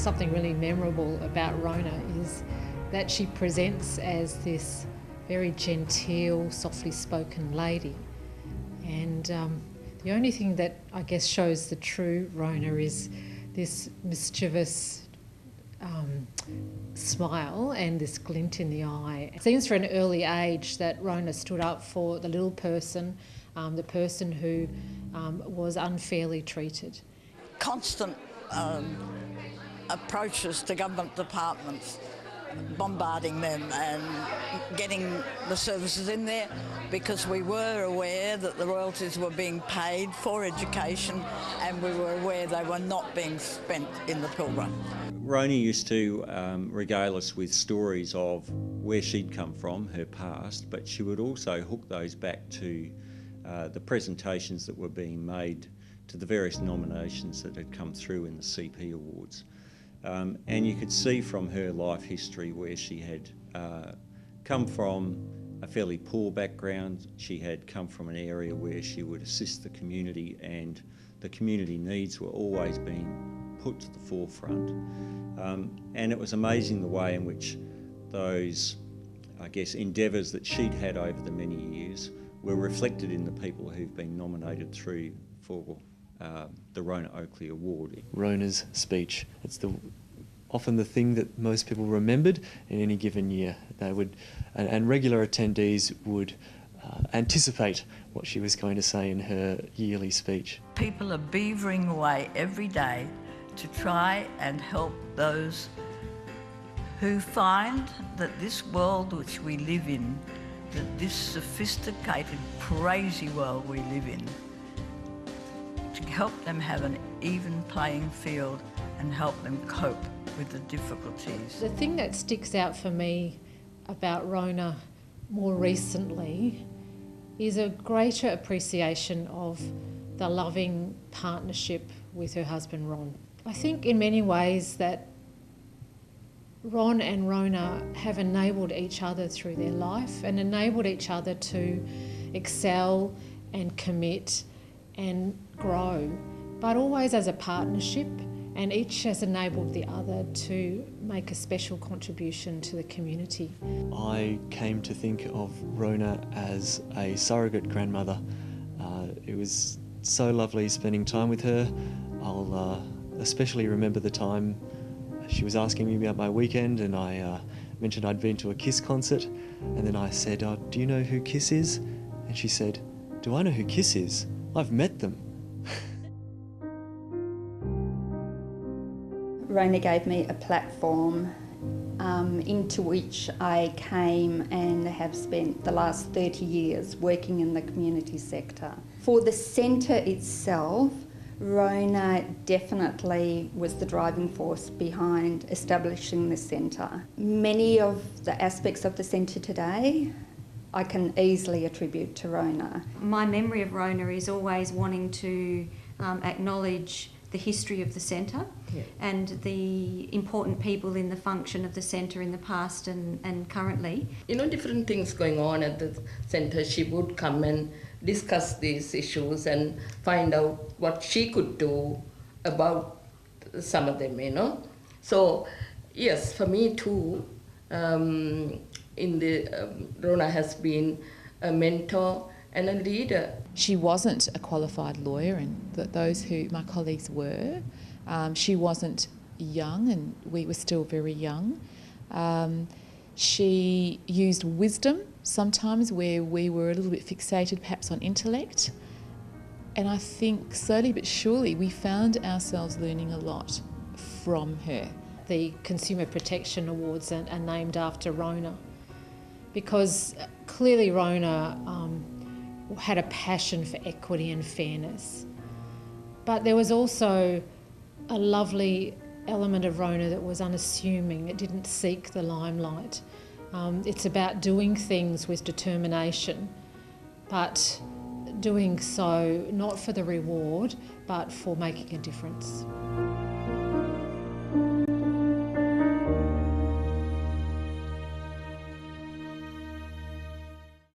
something really memorable about Rona is that she presents as this very genteel, softly spoken lady. And the only thing that I guess shows the true Rona is this mischievous smile and this glint in the eye. It seems from an early age that Rona stood up for the little person, the person who was unfairly treated. Constant approaches to government departments, bombarding them and getting the services in there, because we were aware that the royalties were being paid for education and we were aware they were not being spent in the Pilbara. Rona used to regale us with stories of where she'd come from, her past, but she would also hook those back to the presentations that were being made to the various nominations that had come through in the CP Awards. And you could see from her life history where she had come from a fairly poor background. She had come from an area where she would assist the community, and the community needs were always being put to the forefront. And it was amazing the way in which those, I guess, endeavours that she'd had over the many years were reflected in the people who've been nominated through for the Rona Oakley Award. Rona's speech, it's often the thing that most people remembered in any given year. They would, and regular attendees would anticipate what she was going to say in her yearly speech. People are beavering away every day to try and help those who find that this world which we live in, that this sophisticated, crazy world we live in, to help them have an even playing field and help them cope with the difficulties. The thing that sticks out for me about Rona more recently is a greater appreciation of the loving partnership with her husband Ron. I think in many ways that Ron and Rona have enabled each other through their life and enabled each other to excel and commit and grow, but always as a partnership, and each has enabled the other to make a special contribution to the community. I came to think of Rona as a surrogate grandmother. It was so lovely spending time with her. I'll especially remember the time she was asking me about my weekend, and I mentioned I'd been to a Kiss concert, and then I said, do you know who Kiss is? And she said, do I know who Kiss is? I've met them. Rona gave me a platform into which I came and have spent the last 30 years working in the community sector. For the centre itself, Rona definitely was the driving force behind establishing the centre. Many of the aspects of the centre today I can easily attribute to Rona. My memory of Rona is always wanting to acknowledge the history of the centre and the important people in the function of the centre in the past and currently. Different things going on at the centre. She would come and discuss these issues and find out what she could do about some of them, So, yes, for me too, Rona has been a mentor and a leader. She wasn't a qualified lawyer, and those who my colleagues were. She wasn't young, and we were still very young. She used wisdom sometimes where we were a little bit fixated perhaps on intellect. And I think slowly but surely we found ourselves learning a lot from her. The Consumer Protection Awards are named after Rona, because clearly Rona had a passion for equity and fairness. But there was also a lovely element of Rona that was unassuming. It didn't seek the limelight. It's about doing things with determination, but doing so not for the reward, but for making a difference.